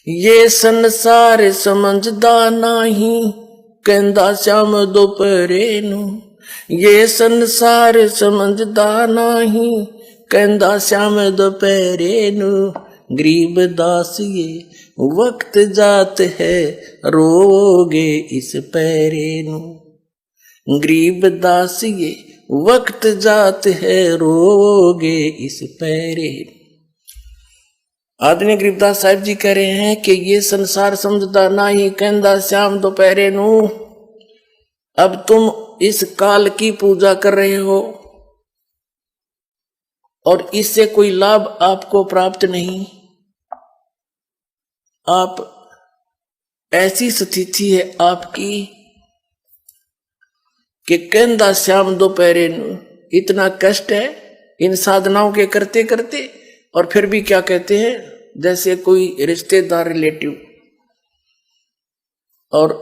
ये संसार समझदा नाही, कहंदा श्याम दोपहरे नू। ये संसार समझदा नाही, कहंदा श्याम दोपहरे नू। गरीब दास ये वक्त जात है, रोगे इस पैरे नू। गरीब दास ये वक्त जात है, रोगे इस पैरे। आदरणीय गरीबदास साहिब जी कह रहे हैं कि ये संसार समझदा नाही, कहंदा श्याम दोपहरे नू। अब तुम इस काल की पूजा कर रहे हो और इससे कोई लाभ आपको प्राप्त नहीं। आप ऐसी स्थिति है आपकी कि कहंदा श्याम दोपहरे नू। इतना कष्ट है इन साधनाओं के करते करते, और फिर भी क्या कहते हैं, जैसे कोई रिश्तेदार रिलेटिव और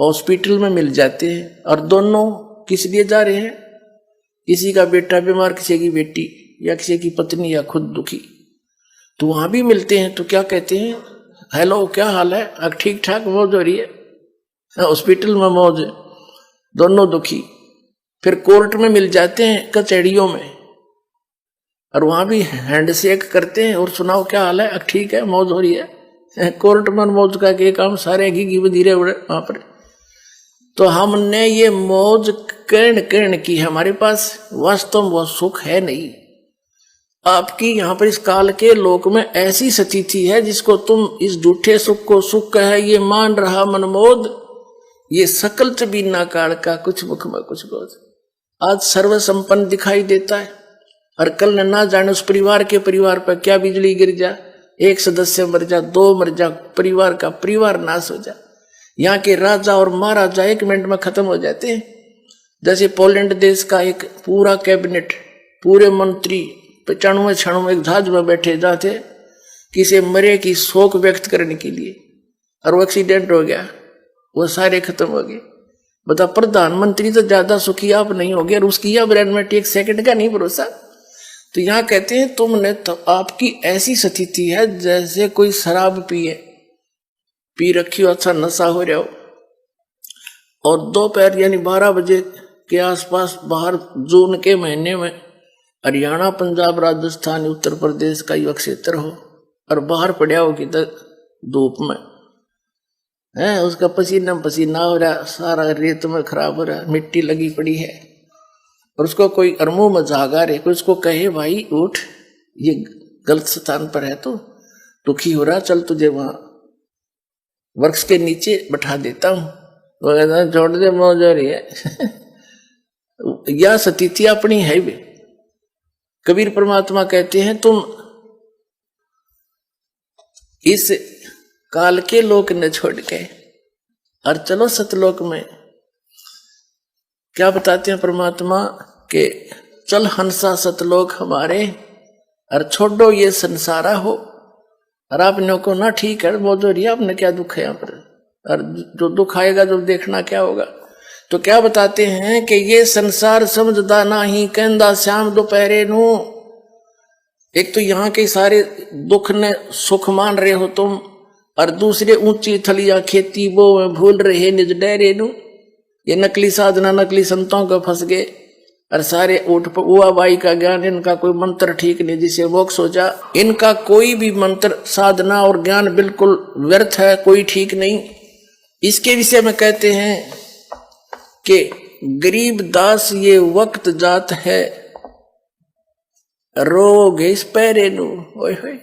हॉस्पिटल में मिल जाते हैं, और दोनों किस लिए जा रहे हैं, किसी का बेटा बीमार, किसी की बेटी, या किसी की पत्नी, या खुद दुखी, तो वहां भी मिलते हैं। तो क्या कहते हैं, हेलो क्या हाल है, अब ठीक ठाक, मौज हो रही है, हॉस्पिटल में मौज है, दोनों दुखी। फिर कोर्ट में मिल जाते हैं, कचहरियों में, और वहां भी हैंडशेक करते हैं और सुनाओ क्या हाल है, अब ठीक है, मौज हो रही है। कोर्ट में मौज का के काम सारे घी बधीरे उड़े वहां पर। तो हमने ये मौज कर्ण की, हमारे पास वास्तव में वो सुख है नहीं। आपकी यहाँ पर इस काल के लोक में ऐसी स्थिति है जिसको तुम इस झूठे सुख को सुख है ये मान रहा मनमोद। ये सकल च बीना काल का, कुछ मुख में कुछ बोझ। आज सर्व संपन्न दिखाई देता है, और कल ना जाने उस परिवार के परिवार पर क्या बिजली गिर जा, एक सदस्य मर जा, दो मर जा, परिवार का परिवार नाश हो जा। यहाँ के राजा और महाराजा 1 मिनट में खत्म हो जाते हैं। जैसे पोलैंड देश का एक पूरा कैबिनेट, पूरे मंत्री 95 क्षणों में एक जहाज में बैठे जाते किसी मरे की शोक व्यक्त करने के लिए, और वो एक्सीडेंट हो गया, वो सारे खत्म हो गए। बता, प्रधानमंत्री तो ज्यादा सुखी आप नहीं हो गए, और उसकी या ब्रेन में 1 सेकंड का नहीं भरोसा। तो यहाँ कहते हैं तुमने तो, आपकी ऐसी स्थिति है जैसे कोई शराब पी रखी हो, अच्छा नशा हो रहा हो, और दोपहर यानी 12 बजे के आसपास बाहर जून के महीने में हरियाणा, पंजाब, राजस्थान, उत्तर प्रदेश का युवा क्षेत्र हो, और बाहर पड़ा हो किधर धूप में है, उसका पसीना पसीना हो रहा, सारा रेत में खराब हो रहा, मिट्टी लगी पड़ी है, और उसको कोई अरमो मजाक आ रहे, कोई उसको कहे भाई उठ, ये गलत स्थान पर है, तो दुखी हो रहा, चल तुझे वहां वृक्ष के नीचे बैठा देता हूं, वो कहता छोड़ दे, मौज हो रही है। यह स्थिति अपनी है वे। कबीर परमात्मा कहते हैं तुम इस काल के लोक न छोड़ के और चलो सतलोक में। क्या बताते हैं परमात्मा के, चल हंसा सतलोक हमारे, और छोड़ो ये संसारा हो। और आपने को ना ठीक है, वो जो रही आपने क्या दुख है यहाँ पर, और जो दुख आएगा जो देखना क्या होगा। तो क्या बताते हैं कि ये संसार समझदा नाही, कहंदा श्याम दोपहरे नू। एक तो यहाँ के सारे दुख ने सुख मान रहे हो तुम, और दूसरे ऊंची थलिया खेती वो भूल रहे निज डेरे नू। ये नकली साधना, नकली संतों को फंस गए, और सारे उठ हुआ बाई का ज्ञान, इनका कोई मंत्र ठीक नहीं जिसे मोक्ष हो जा। इनका कोई भी मंत्र, साधना और ज्ञान बिल्कुल व्यर्थ है, कोई ठीक नहीं। इसके विषय में कहते हैं कि गरीब दास ये वक्त जात है, रोग इस पैरे नू। ओए होए,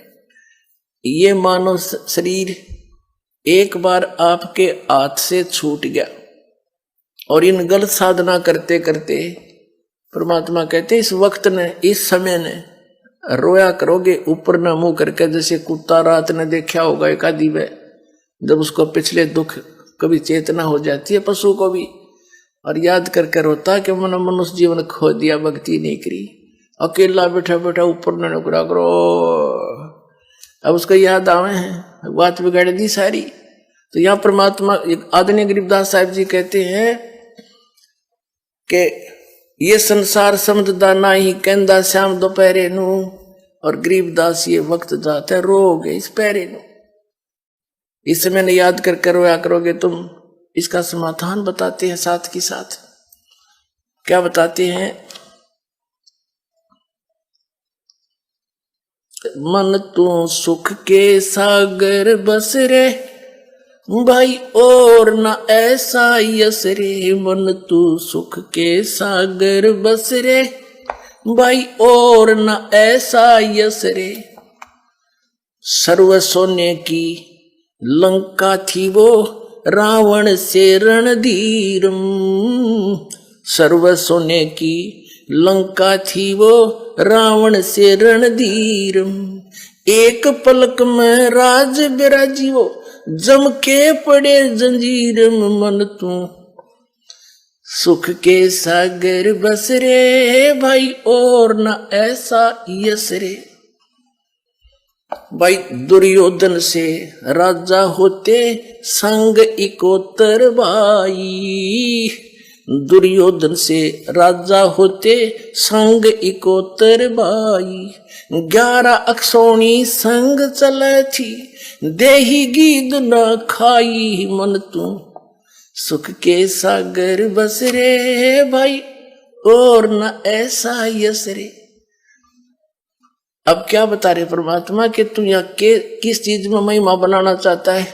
ये मानो शरीर एक बार आपके हाथ से छूट गया, और इन गलत साधना करते करते परमात्मा कहते इस वक्त ने, इस समय ने रोया करोगे ऊपर न मुंह करके, जैसे कुत्ता रात ने देखा होगा एक आदि में, जब उसको पिछले दुख कभी चेतना हो जाती है पशु को भी, और याद कर कर होता कि मन मनुष्य जीवन खो दिया, भक्ति नहीं करी, अकेला बैठा बैठा ऊपर न नुकरा करो। अब उसको याद आवे हैं, बात बिगाड़ दी सारी। तो यहाँ परमात्मा आदरणीय गरीबदास साहिब जी कहते हैं कि ये संसार समझदा नाही, कहंदा श्याम दोपहरे नू। और गरीबदास ये वक्त जाता है, रोग इस पैरे नू। इस समय ने याद कर रोया करोगे तुम। इसका समाधान बताते हैं साथ के साथ। क्या बताते हैं? मन तू सुख के सागर बस रे भाई और न ऐसा यस रे। मन तू सुख के सागर बस रे भाई और न ऐसा यस रे। सर्व सोने की लंका थी वो रावण से रणधीरम। सर्व सोने की लंका थी वो रावण से रणधीरम। एक पलक में राज बिराजी वो जम के पड़े जंजीरम। मन तू सुख के सागर बस रे भाई और न ऐसा यस रे। भाई दुर्योधन से राजा होते संग इकोतर भाई। दुर्योधन से राजा होते संग इकोतर भाई। 11 अक्षौणी संग चले थी देही गीद न खाई। मन तू सुख के सागर बस रे भाई और न ऐसा यस रे। अब क्या बता रहे परमात्मा कि तू यहाँ के किस चीज में महिमा बनाना चाहता है?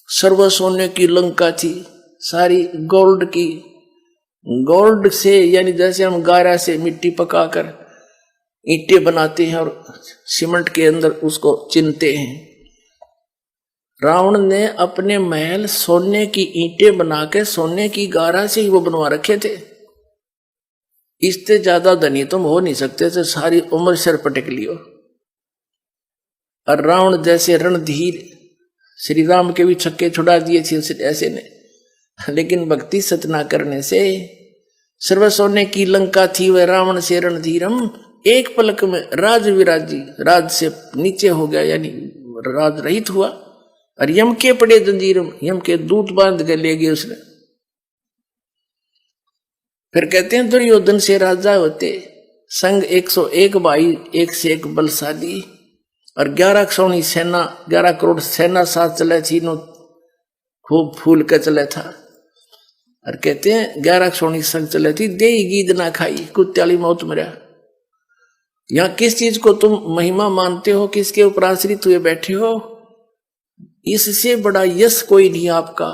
सर्व सोने की लंका थी, सारी गोल्ड की। गोल्ड से यानी जैसे हम गारा से मिट्टी पकाकर ईंटें बनाते हैं और सीमेंट के अंदर उसको चिनते हैं। रावण ने अपने महल सोने की ईंटें बना के सोने की गारा से ही वो बनवा रखे थे। इससे ज्यादा धनी तुम हो नहीं सकते थे, सारी उम्र सिर पटक लियो। और रावण जैसे रणधीर श्री राम के भी छक्के छुड़ा दिए थे ऐसे ने, लेकिन भक्ति सत ना करने से सर्व सोने की लंका थी वह रावण से रणधीरम। एक पलक में राज विराजी, राज से नीचे हो गया यानी राज रहित हुआ। और यम के पड़े जंजीरम, यम के दूत बांध के ले गए उसने। फिर कहते हैं दुर्योधन से राजा होते संग 101 भाई, एक से एक बलशाली। और 11 अक्षौणी सेना, 11 करोड़ सेना साथ चले थी नो, खूब फूल के चले था। और कहते हैं 11 अक्षौणी संग चले थी दे गीद ना खाई, कुत्याली मौत मरा। यहाँ किस चीज को तुम महिमा मानते हो, किसके ऊपर आश्रित हुए बैठे हो? इससे बड़ा यश कोई नहीं आपका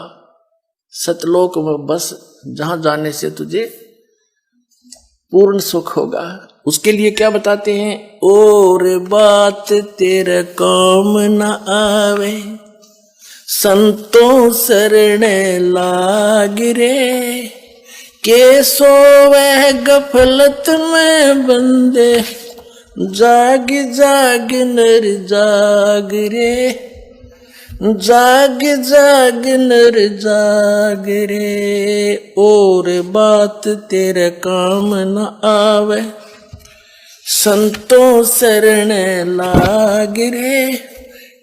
सतलोक में, बस जहां जाने से तुझे पूर्ण सुख होगा। उसके लिए क्या बताते हैं? और बात तेरे काम न आवे संतों शरण लाग रे। के सोवे गफलत में बंदे जाग जाग नर जाग रे। जाग जाग नर जाग रे। और बात तेरे काम न आवे संतों शरण लाग रे।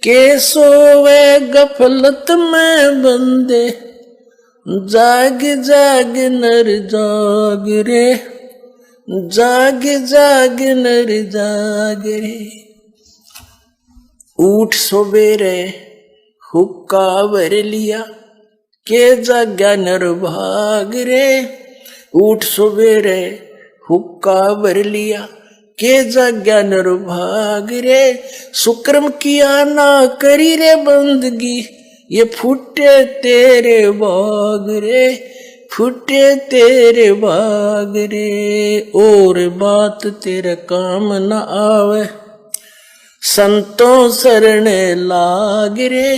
के सोवे गफलत में बंदे जाग जाग नर जाग रे। जाग जाग नर जाग रे। उठ सवेरे हुक्का भर लिया के जाग्या नर भाग रे। उठ सवेरे हुक्का भर लिया के जाग्या नर भाग रे। सुक्रम किया ना करी रे बंदगी ये फूटे तेरे बाग रे। फूटे तेरे बाग रे। और बात तेरे काम न आवे संतों शरण लाग रे।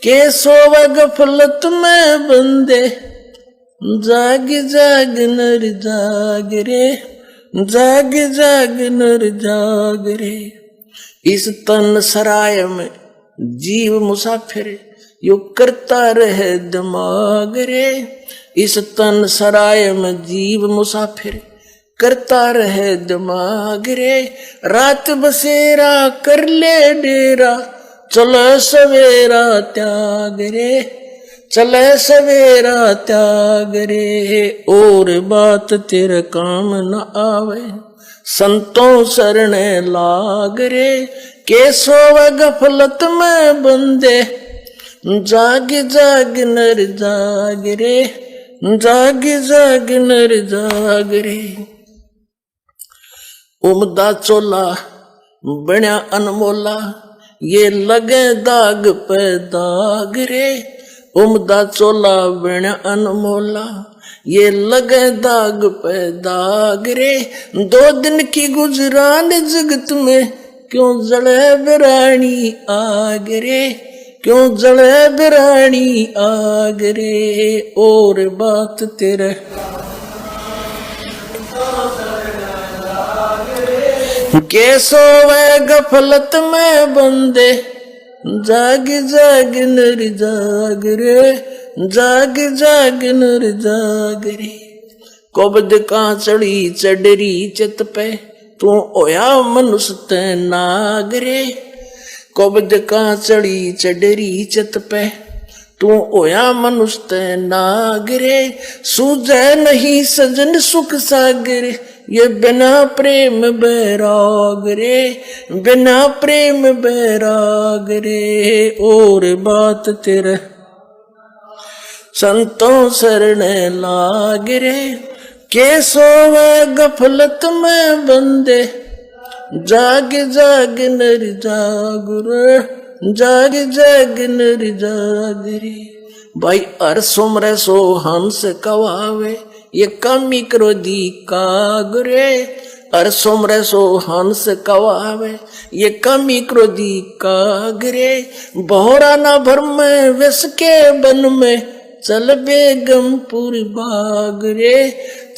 के सोवे गफलत में बंदे जाग जाग नर जाग रे। जाग जाग नर जाग रे। इस तन सराय में जीव मुसाफिर यो करता रहे दिमाग रे। इस तन सराय में जीव मुसाफिर करता रहे दिमाग रे। रात बसेरा कर ले डेरा चले सवेरा त्याग रे। चले सवेरा त्याग रे। और बात तेरे काम न आवे संतों शरण लाग रे। के सोवे गफलत में बंदे जाग जाग नर जाग रे, जाग जाग नर जाग रे। उमदा चोला बण्या अनमोला, ये लगे दाग पे दाग रे। उमदा चोला बण्या अनमोला, ये लगे दाग पे दाग रे। 2 दिन की गुजरान जगत में, क्यों जले बिरानी आग रे, क्यों जले बिरानी आग रे। और बात तेरे कैसो वे गफलत में बंदे, जाग जाग नर जाग रे, जाग जाग नर जाग रे। कोबद का चढ़ी चढ़री चित पे, तू ओया मनुष्य ते नाग रे। कोबद का चढ़ी चढ़री चित पे, तू ओया मनुष्य ते नाग रे। सूझे नहीं सजन सुख सागर, ये बिना प्रेम बैराग रे, बिना प्रेम बैराग रे। और बात तेरे संतों शरण लाग रे। कैसो वे गफलत में बंदे, जाग जाग नर जाग रे, जाग जाग नर जाग रे। भाई हर सुमरे सो हंस कवावे, ये कमी क्रोधी काग रे। हर सुमरे सो हंस कवावे, ये कमी क्रोधी काग रे। बहोरा ना भर में विष के बन में, चल बेगमपुर बाग रे,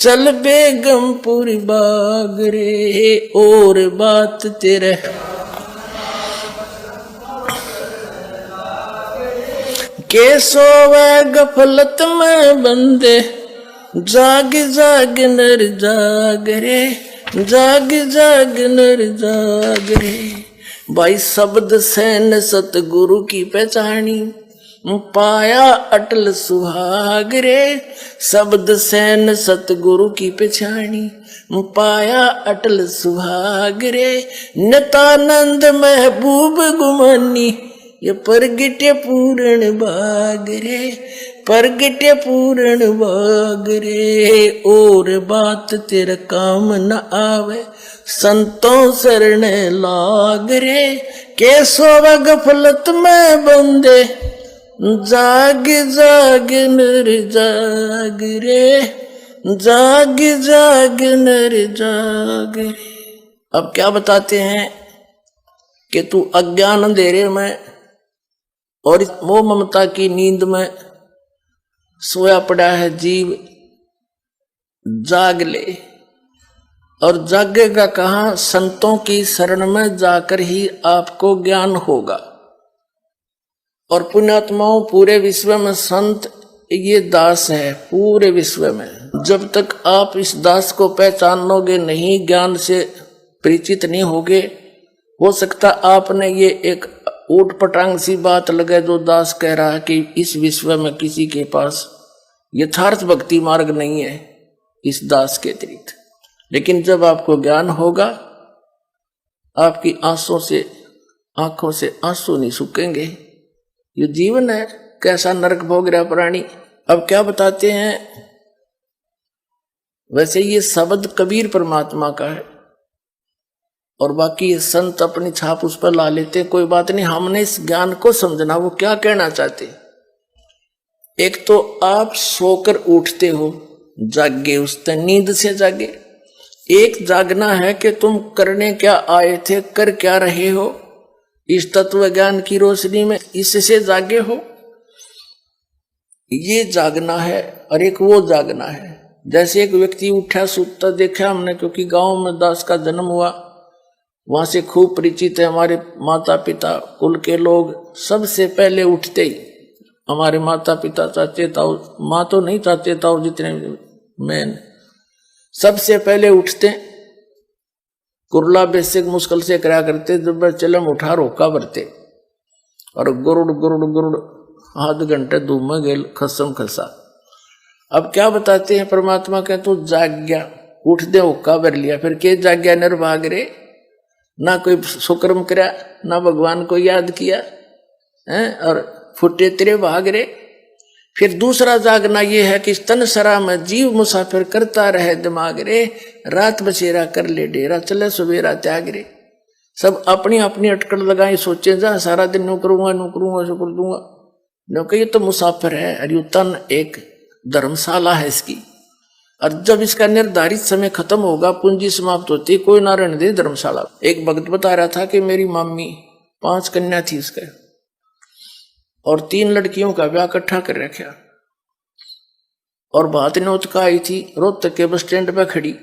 चल बेगमपुर बाग रे। और बात तेरे कैसो वे गफलत में बंदे, जाग जाग नर जाग रे, जाग जाग नर जाग रे। भाई शब्द सैन सतगुरु की पहचानी, पाया अटल सुहाग रे। शब्द सैन सतगुरु की पहचानी, पाया अटल सुहाग रे। नितानंद महबूब गुमानी, ये परगटे पूर्ण बाग रे, परगटे पूर्ण बाग रे। और बात तेरे काम न आवे, संतों शरण लाग रे। कैसो व गफलत में बंदे, जाग जाग नर जाग रे, जाग जाग नर जाग रे। अब क्या बताते हैं कि तू अज्ञान अंधेरे में और मोह ममता की नींद में सोया पड़ा है जीव, जाग ले। और जागेगा कहाँ? संतों की शरण में जाकर ही आपको ज्ञान होगा। और पुण्यात्माओं, पूरे विश्व में संत ये दास है, पूरे विश्व में। जब तक आप इस दास को पहचानोगे नहीं, ज्ञान से परिचित नहीं होगे, हो सकता आपने ये एक ऊट पटांग सी बात लगे जो दास कह रहा है कि इस विश्व में किसी के पास यथार्थ भक्ति मार्ग नहीं है इस दास के अतिरिक्त। लेकिन जब आपको ज्ञान होगा, आपकी आंखों से आंसू नहीं सूखेंगे। ये जीवन है, कैसा नरक भोग रहा प्राणी। अब क्या बताते हैं? वैसे ये शब्द कबीर परमात्मा का है और बाकी ये संत अपनी छाप उस पर ला लेते। कोई बात नहीं, हमने इस ज्ञान को समझना वो क्या कहना चाहते। एक तो आप सोकर उठते हो, जागे, उस नींद से जागे। एक जागना है कि तुम करने क्या आए थे, कर क्या रहे हो इस तत्व ज्ञान की रोशनी में, इससे जागे हो, ये जागना है। और एक वो जागना है, जैसे एक व्यक्ति उठा सूता देखा हमने, क्योंकि गांव में दास का जन्म हुआ, वहां से खूब परिचित है। हमारे माता पिता कुल के लोग सबसे पहले उठते ही, हमारे माता पिता चाहते ताऊ, माँ तो नहीं चाहते ताऊ जितने मैन, सबसे पहले उठते। कुरला बेसिक मुश्किल से करा करते, जब चलम उठा रोका भरते और गुरुड़ गुरुड़ गुरुड़ आध घंटे धूम में गेल खसम खसा। अब क्या बताते हैं परमात्मा के, तू जाग गया, उठ दे, हुक्का भर लिया, फिर के जाग गया निर्भाग रे, ना कोई सुकर्म करा, ना भगवान को याद किया है, और फुटे तेरे भाग रे। फिर दूसरा जागना ये है कि तन सरा में जीव मुसाफिर करता रहे दिमाग रे, रात बसेरा कर ले डेरा चले सवेरा त्याग रे। सब अपनी अपनी अटकड़ लगाए, सोचे जा सारा दिन नो करूंगा सो कर दूंगा, क्योंकि ये तो मुसाफिर है और ये तन एक धर्मशाला है इसकी। और जब इसका निर्धारित समय खत्म होगा, पूंजी समाप्त होती, कोई ना रहने दे धर्मशाला। एक भक्त बता रहा था कि मेरी मम्मी 5 कन्या थी इसके, और 3 लड़कियों का ब्याह इकट्ठा कर रखा, और बात नौतका आई थी रोहतक के बस स्टैंड पे खड़ी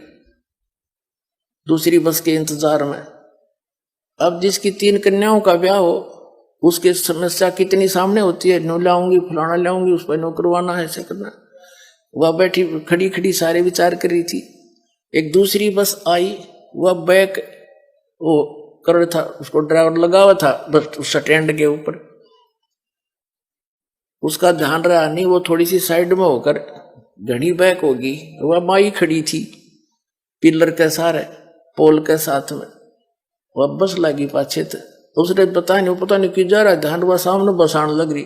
दूसरी बस के इंतजार में। अब जिसकी 3 कन्याओं का ब्याह हो, उसकी समस्या कितनी सामने होती है, नो लाऊंगी फलाना लाऊंगी, उस पर नो करवाना है, ऐसे करना। वह बैठी खड़ी खड़ी सारे विचार कर रही थी। एक दूसरी बस आई, वह बैक वो कर रहा था, उसको ड्राइवर लगा हुआ था बस उस स्टैंड के ऊपर, उसका ध्यान रहा नहीं, वो थोड़ी सी साइड में होकर घड़ी बैक होगी। वह माई खड़ी थी पिलर के सारे पोल के साथ में, वह बस लगी पाछे थे। उसने पता नहीं क्यों जा रहा ध्यान, वह सामने बसाने लग रही,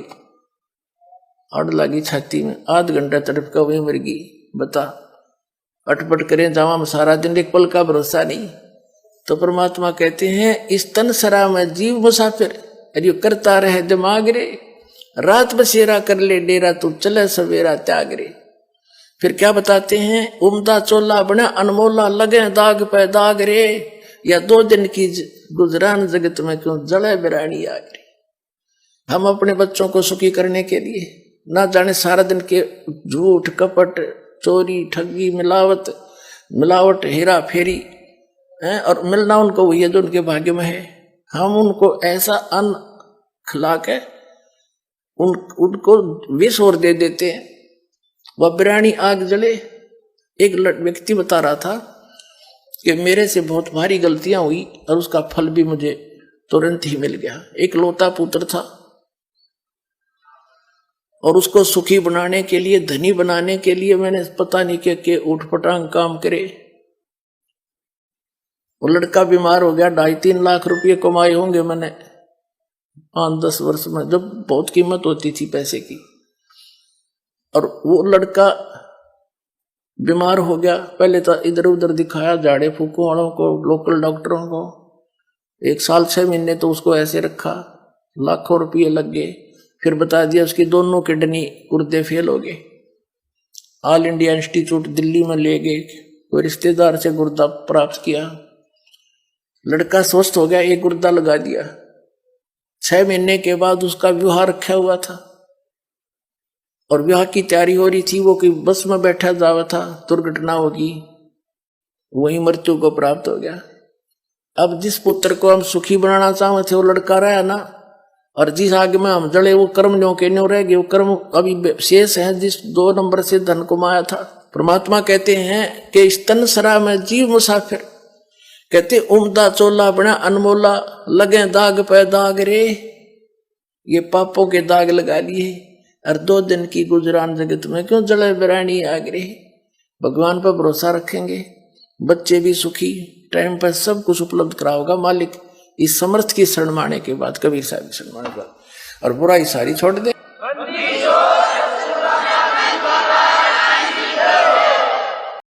अड़ लगी छाती में, आध घंटा तड़प का वही मर गई। बता अटपट करें जावा में सारा दिन, एक पल का भरोसा नहीं। तो परमात्मा कहते हैं इस तन सरा में जीव मुसाफिर, अरे करता रहे दिमाग रे, रात बसेरा कर ले डेरा तू चले सवेरा त्याग रे। फिर क्या बताते हैं, उम्दा चोला बना अनमोला लगे दाग पे दाग रे, या 2 दिन की गुजरान जगत में क्यों जले बिरानी आग रे। हम अपने बच्चों को सुखी करने के लिए ना जाने सारा दिन के झूठ कपट चोरी ठगी मिलावट हेरा फेरी है, और मिलना उनको वही है जो उनके भाग्य में है। हम उनको ऐसा अन्न खिला के उनको विष और दे देते हैं, वह बिरानी आग जले। एक व्यक्ति बता रहा था कि मेरे से बहुत भारी गलतियां हुई और उसका फल भी मुझे तुरंत ही मिल गया। एक लौता पुत्र था और उसको सुखी बनाने के लिए, धनी बनाने के लिए मैंने पता नहीं के उठपटांग काम करे। वो लड़का बीमार हो गया, 2.5-3 लाख रुपये कमाए होंगे मैंने 5-10 वर्ष में, जब बहुत कीमत होती थी पैसे की। और वो लड़का बीमार हो गया, पहले तो इधर उधर दिखाया झाड़े फूकों वालों को, लोकल डॉक्टरों को, 1 साल 6 महीने तो उसको ऐसे रखा, लाखों रुपये लग गए। फिर बता दिया उसकी दोनों किडनी गुर्दे फेल हो गए। ऑल इंडिया इंस्टीट्यूट दिल्ली में ले गए, कोई रिश्तेदार से गुर्दा प्राप्त किया, लड़का स्वस्थ हो गया, 1 गुर्दा लगा दिया। 6 महीने के बाद उसका विवाह रखा हुआ था और विवाह की तैयारी हो रही थी। वो कि बस में बैठा जावा था, दुर्घटना होगी, वही मृत्यु को प्राप्त हो गया। अब जिस पुत्र को हम सुखी बनाना चाहते थे वो लड़का रहा ना, और जिस आग में हम जड़े वो कर्म न्यों के न्यों रह गए, वो कर्म अभी शेष है जिस 2 नंबर से धन कमाया था। परमात्मा कहते हैं कि इस तन सरा में जीव मुसाफिर, कहते उम्दा चोला बना अनमोला लगे दाग पे दाग रे, ये पापों के दाग लगा लिए और 2 दिन की गुजरान जगत में क्यों जले बिरानी आग रे। भगवान पर भरोसा रखेंगे, बच्चे भी सुखी, टाइम पर सब कुछ उपलब्ध कराओगा मालिक। इस समर्थ की शरण माने के बाद, कबीर साहब की शरण माने के बाद, और बुराई सारी छोड़ दे।